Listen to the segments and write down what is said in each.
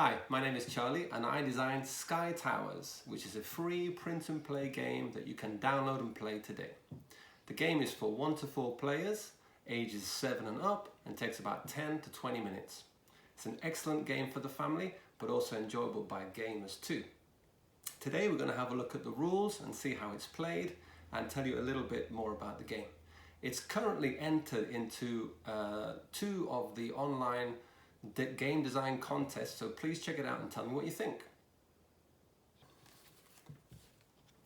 Hi, my name is Charlie and I designed Sky Towers, which is a free print and play game that you can download and play today. The game is for 1 to 4 players, ages 7 and up, and takes about 10 to 20 minutes. It's an excellent game for the family, but also enjoyable by gamers too. Today we're going to have a look at the rules and see how it's played and tell you a little bit more about the game. It's currently entered into 2 of the online game design contests, so please check it out and tell me what you think.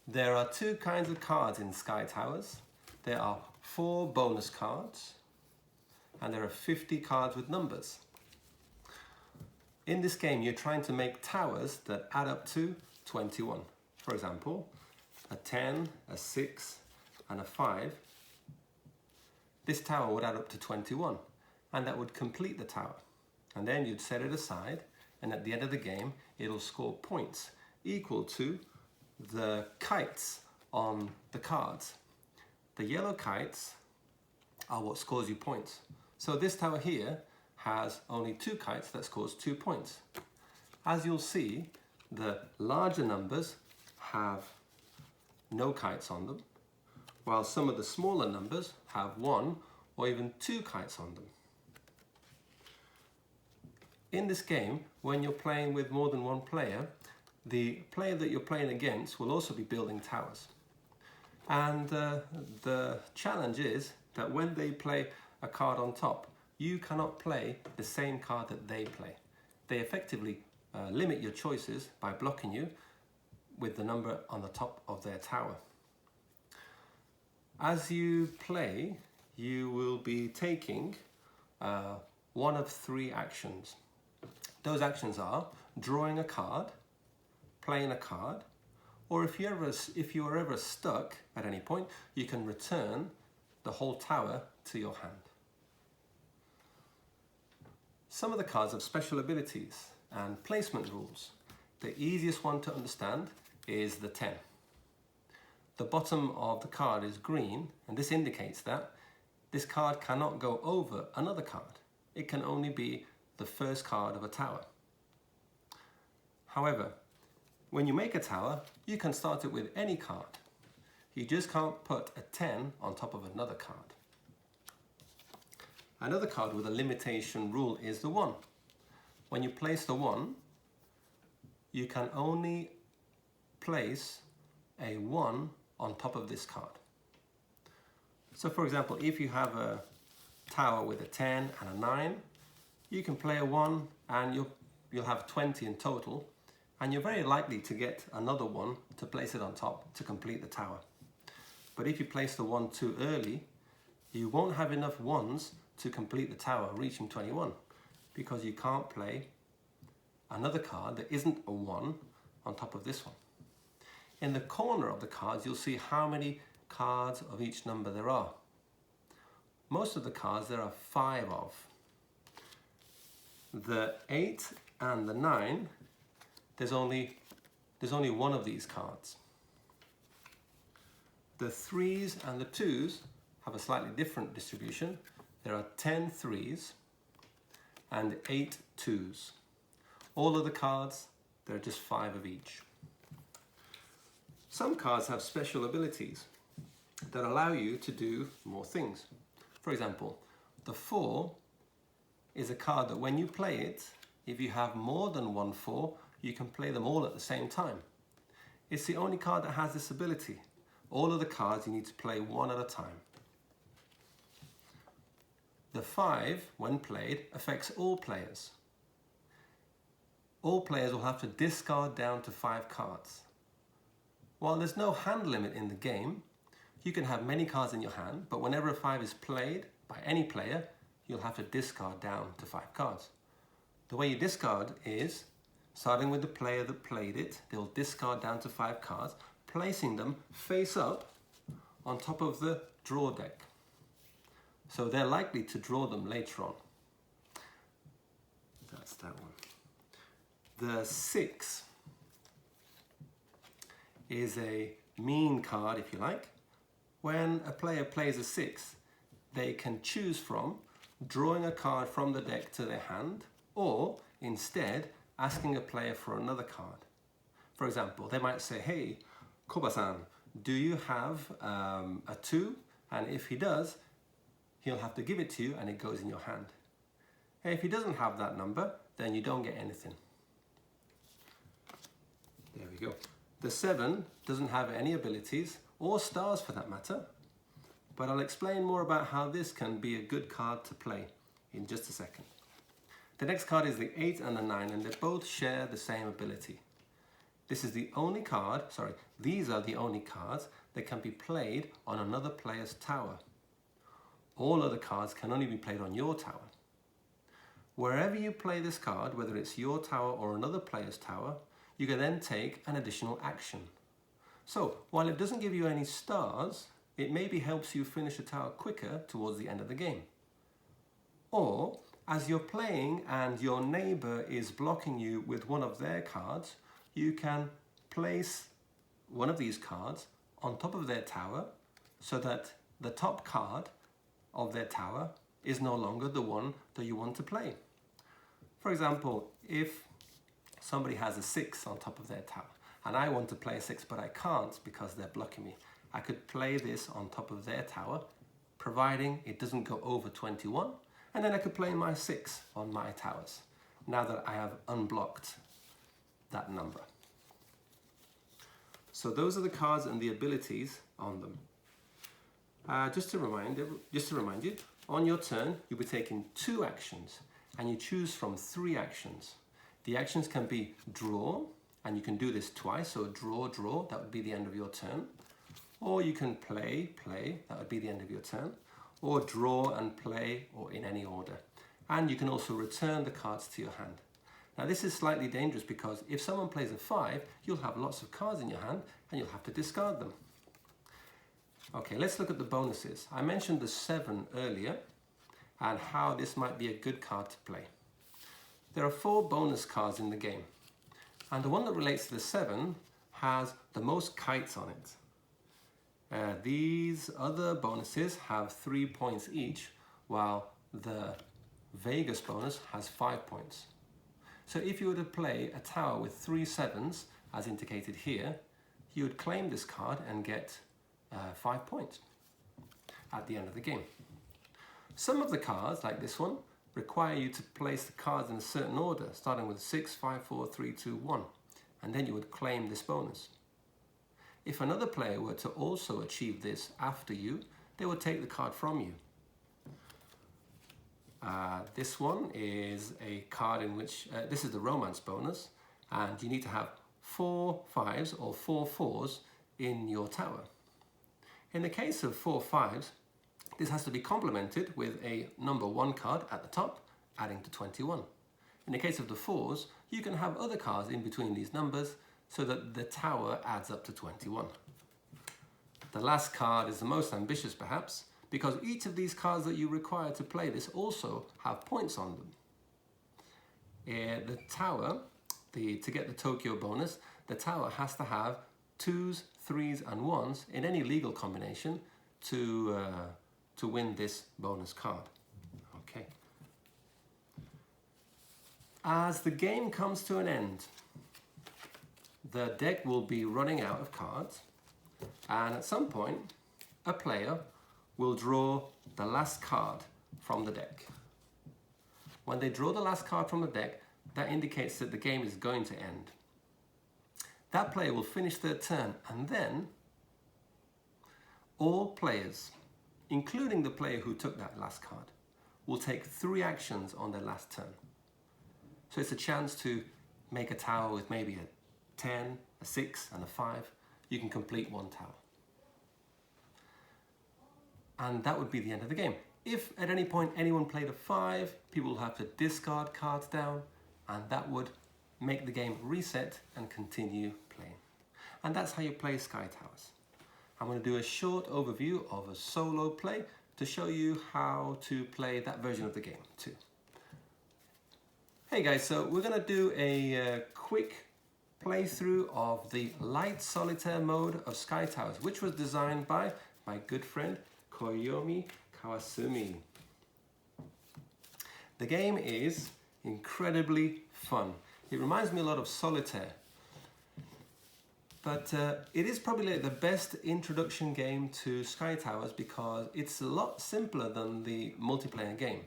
There are 2 kinds of cards in Sky Towers. There are 4 bonus cards and there are 50 cards with numbers. In this game you're trying to make towers that add up to 21. For example, a 10, a 6 and a 5. This tower would add up to 21 and that would complete the tower. And then you'd set it aside, and at the end of the game it'll score points equal to the kites on the cards. The yellow kites are what scores you points. So this tower here has only 2 kites that scores 2 points. As you'll see, the larger numbers have no kites on them, while some of the smaller numbers have 1 or even 2 kites on them. In this game, when you're playing with more than 1 player, the player that you're playing against will also be building towers. And the challenge is that when they play a card on top, you cannot play the same card that they play. They effectively limit your choices by blocking you with the number on the top of their tower. As you play, you will be taking one of 3 actions. Those actions are drawing a card, playing a card, or if you are ever stuck at any point, you can return the whole tower to your hand. Some of the cards have special abilities and placement rules. The easiest one to understand is the 10. The bottom of the card is green, and this indicates that this card cannot go over another card. It can only be the first card of a tower. However, when you make a tower, you can start it with any card. You just can't put a 10 on top of another card. Another card with a limitation rule is the 1. When you place the 1, you can only place a 1 on top of this card. So for example, if you have a tower with a 10 and a 9, you can play a 1 and you'll have 20 in total, and you're very likely to get another 1 to place it on top to complete the tower. But if you place the 1 too early, you won't have enough 1s to complete the tower reaching 21, because you can't play another card that isn't a 1 on top of this one. In the corner of the cards you'll see how many cards of each number there are. Most of the cards there are 5 of. The 8 and the 9, there's only 1 of these cards. The 3s and the 2s have a slightly different distribution. There are 10 3s and 8 2s. All of the cards, there are just 5 of each. Some cards have special abilities that allow you to do more things. For example, the 4 is a card that when you play it, if you have more than 1 4, you can play them all at the same time. It's the only card that has this ability. All of the cards you need to play one at a time. The 5, when played, affects all players. All players will have to discard down to 5 cards. While there's no hand limit in the game, you can have many cards in your hand, but whenever a 5 is played by any player, you'll have to discard down to 5 cards. The way you discard is, starting with the player that played it, they'll discard down to 5 cards, placing them face up on top of the draw deck. So they're likely to draw them later on. That's that one. The 6 is a mean card, if you like. When a player plays a 6, they can choose from drawing a card from the deck to their hand, or instead asking a player for another card. For example, they might say, hey, Koba-san, do you have a 2? And if he does, he'll have to give it to you and it goes in your hand. Hey, if he doesn't have that number, then you don't get anything. There we go. The 7 doesn't have any abilities, or stars for that matter, but I'll explain more about how this can be a good card to play in just a second. The next card is the 8 and the 9, and they both share the same ability. This is the only card, these are the only cards that can be played on another player's tower. All other cards can only be played on your tower. Wherever you play this card, whether it's your tower or another player's tower, you can then take an additional action. So while it doesn't give you any stars, it maybe helps you finish a tower quicker towards the end of the game. Or as you're playing and your neighbor is blocking you with one of their cards, you can place one of these cards on top of their tower so that the top card of their tower is no longer the one that you want to play. For example, if somebody has a 6 on top of their tower and I want to play a 6 but I can't because they're blocking me, I could play this on top of their tower, providing it doesn't go over 21, and then I could play my 6 on my towers, now that I have unblocked that number. So those are the cards and the abilities on them. Just to remind you, on your turn, you'll be taking 2 actions, and you choose from 3 actions. The actions can be draw, and you can do this twice, so draw, that would be the end of your turn. Or you can play, that would be the end of your turn. Or draw and play, or in any order. And you can also return the cards to your hand. Now this is slightly dangerous because if someone plays a 5, you'll have lots of cards in your hand and you'll have to discard them. Okay, let's look at the bonuses. I mentioned the 7 earlier and how this might be a good card to play. There are 4 bonus cards in the game, and the one that relates to the 7 has the most kites on it. These other bonuses have 3 points each, while the Vegas bonus has 5 points. So if you were to play a tower with 3 7s, as indicated here, you would claim this card and get 5 points at the end of the game. Some of the cards, like this one, require you to place the cards in a certain order, starting with 6, 5, 4, 3, 2, 1, and then you would claim this bonus. If another player were to also achieve this after you, they would take the card from you. This one is a card in which, this is the romance bonus, and you need to have 4 5s or 4 4s in your tower. In the case of 4 5s, this has to be complemented with a number 1 card at the top, adding to 21. In the case of the 4s, you can have other cards in between these numbers so that the tower adds up to 21. The last card is the most ambitious perhaps, because each of these cards that you require to play this also have points on them. The tower, to get the Tokyo bonus, the tower has to have 2s, 3s and 1s in any legal combination to win this bonus card. Okay. As the game comes to an end, the deck will be running out of cards, and at some point a player will draw the last card from the deck. When they draw the last card from the deck, that indicates that the game is going to end. That player will finish their turn, and then all players, including the player who took that last card, will take 3 actions on their last turn. So it's a chance to make a tower with maybe a 10, a 6 and a 5. You can complete 1 tower. And that would be the end of the game. If at any point anyone played a 5, people will have to discard cards down, and that would make the game reset and continue playing. And that's how you play Sky Towers. I'm going to do a short overview of a solo play to show you how to play that version of the game too. Hey guys, so we're going to do a quick playthrough of the Light Solitaire mode of Sky Towers, which was designed by my good friend Koyomi Kawasumi. The game is incredibly fun. It reminds me a lot of Solitaire. But it is probably the best introduction game to Sky Towers because it's a lot simpler than the multiplayer game.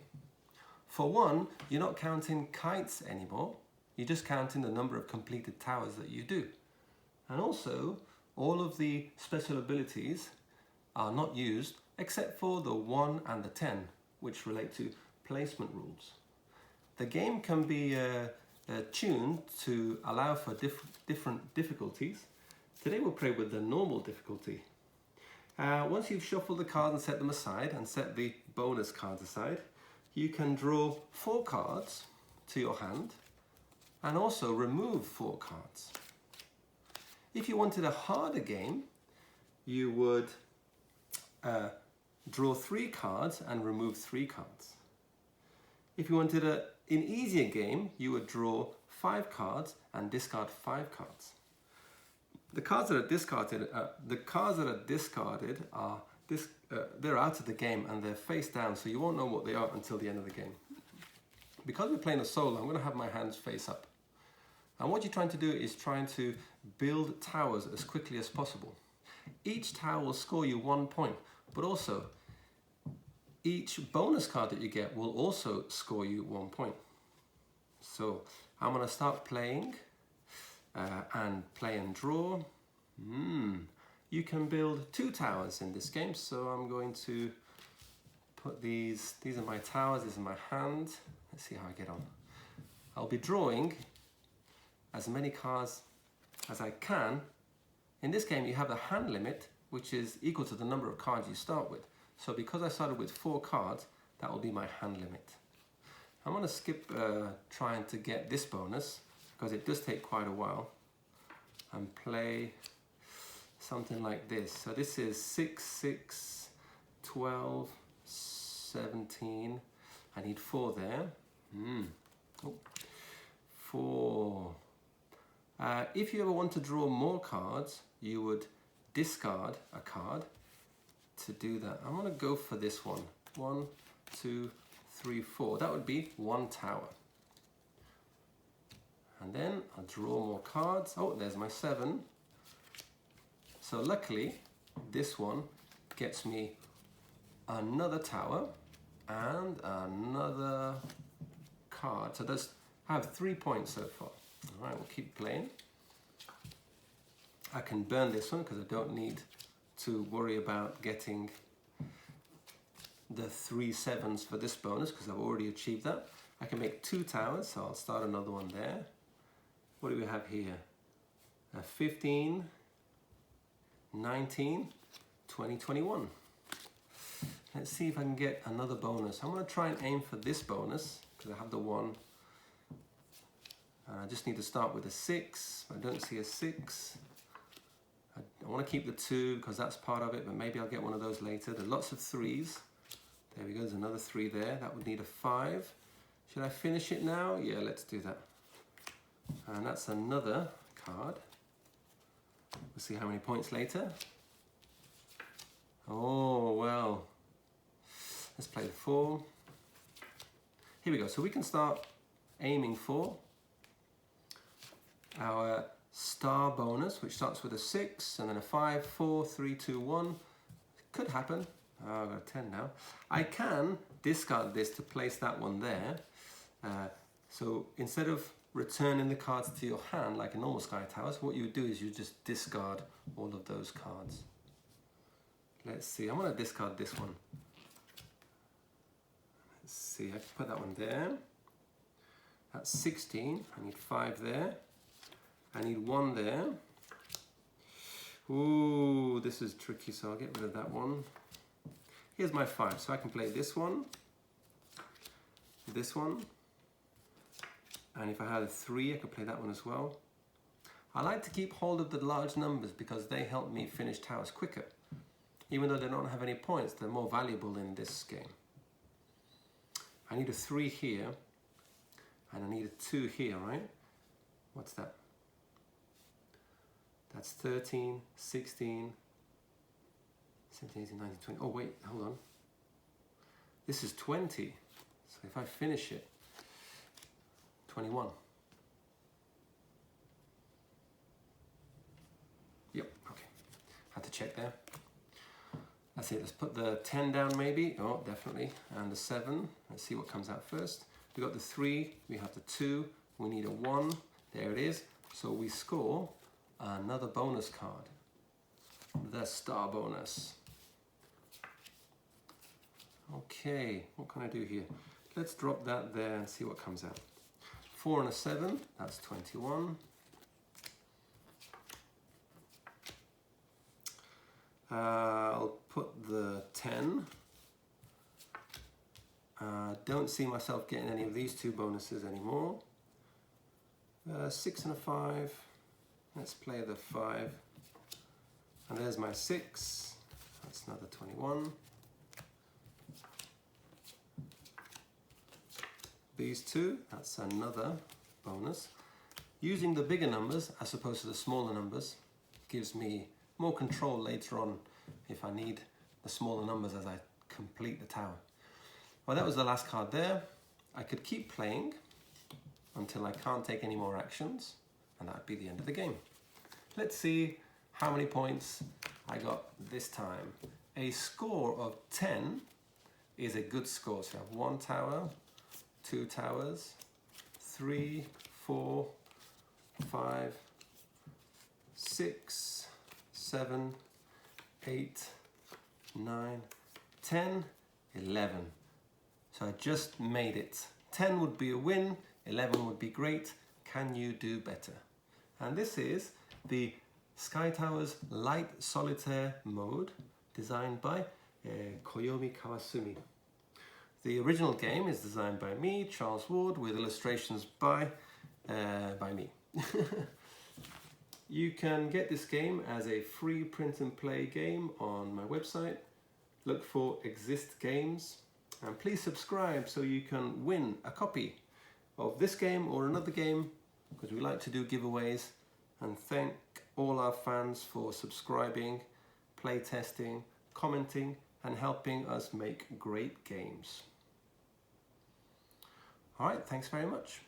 For one, you're not counting kites anymore. You're just counting the number of completed towers that you do. And also, all of the special abilities are not used except for the 1 and the 10, which relate to placement rules. The game can be tuned to allow for different difficulties. Today we'll play with the normal difficulty. Once you've shuffled the cards and set them aside and set the bonus cards aside, you can draw 4 cards to your hand and also remove 4 cards. If you wanted a harder game, you would draw 3 cards and remove 3 cards. If you wanted an easier game, you would draw 5 cards and discard 5 cards. The cards that are discarded, they're out of the game and they're face down, so you won't know what they are until the end of the game. Because we're playing a solo, I'm going to have my hands face up. And what you're trying to do is trying to build towers as quickly as possible. Each tower will score you 1 point, but also each bonus card that you get will also score you 1 point. So I'm going to start playing and play and draw. You can build 2 towers in this game, so I'm going to put these are my towers, this is my hand. Let's see how I get on. I'll be drawing as many cards as I can. In this game you have a hand limit, which is equal to the number of cards you start with. So because I started with 4 cards, that will be my hand limit. I'm going to skip trying to get this bonus, because it does take quite a while, and play something like this. So this is 6, 6, 12, 17. I need 4 there. 4. If you ever want to draw more cards, you would discard a card to do that. I'm going to go for this one. 1, 2, 3, 4. That would be 1 tower. And then I'll draw more cards. Oh, there's my 7. So luckily, this one gets me another tower and another card. So I have 3 points so far. All right, we'll keep playing. I can burn this one because I don't need to worry about getting the 3 7s for this bonus because I've already achieved that. I can make 2 towers, so I'll start another one there. What do we have here? 15, 19, 20, 21. Let's see if I can get another bonus. I'm going to try and aim for this bonus because I have the 1. I just need to start with a 6. I don't see a 6. I want to keep the 2 because that's part of it, but maybe I'll get one of those later. There are lots of 3s. There we go, there's another 3 there. That would need a 5. Should I finish it now? Yeah, let's do that. And that's another card. We'll see how many points later. Oh, well. Let's play the 4. Here we go. So we can start aiming for our star bonus, which starts with a 6 and then a 5, 4, 3, 2, 1. Could happen. Oh, I've got a 10 now. I can discard this to place that one there. So instead of returning the cards to your hand like a normal Sky Towers, what you would do is you just discard all of those cards. Let's see, I'm going to discard this one. Let's see, I can put that one there. That's 16, I need 5 there. I need 1 there. Ooh, this is tricky, so I'll get rid of that one. Here's my 5, so I can play this one, and if I had a 3, I could play that one as well. I like to keep hold of the large numbers because they help me finish towers quicker. Even though they don't have any points, they're more valuable in this game. I need a 3 here, and I need a 2 here, right? What's that? That's 13, 16, 17, 18, 19, 20. Oh wait, hold on. This is 20. So if I finish it, 21. check there. That's it, let's put the 10 down maybe. Oh, definitely. And the 7. Let's see what comes out first. We got the 3, we have the 2, we need a 1. There it is. So we score another bonus card. The star bonus. Okay, what can I do here? Let's drop that there and see what comes out. 4 and a 7, that's 21. I'll put the 10. Don't see myself getting any of these two bonuses anymore. 6 and a 5. Let's play the 5. And there's my 6. That's another 21. These two, that's another bonus. Using the bigger numbers as opposed to the smaller numbers gives me more control later on if I need the smaller numbers as I complete the tower. Well, that was the last card there. I could keep playing until I can't take any more actions, and that'd be the end of the game. Let's see how many points I got this time. A score of 10 is a good score. So I have 1 tower, 2 towers, 3, 4, 5, 6, 7, 8, 9, 10, 11. So I just made it. 10 would be a win, 11 would be great. Can you do better? And this is the Sky Towers Light Solitaire mode designed by Koyomi Kawasumi. The original game is designed by me, Charles Ward, with illustrations by me. You can get this game as a free print and play game on my website. Look for Exist Games, and please subscribe so you can win a copy of this game or another game, because we like to do giveaways. And thank all our fans for subscribing, play testing, commenting, and helping us make great games. All right, thanks very much.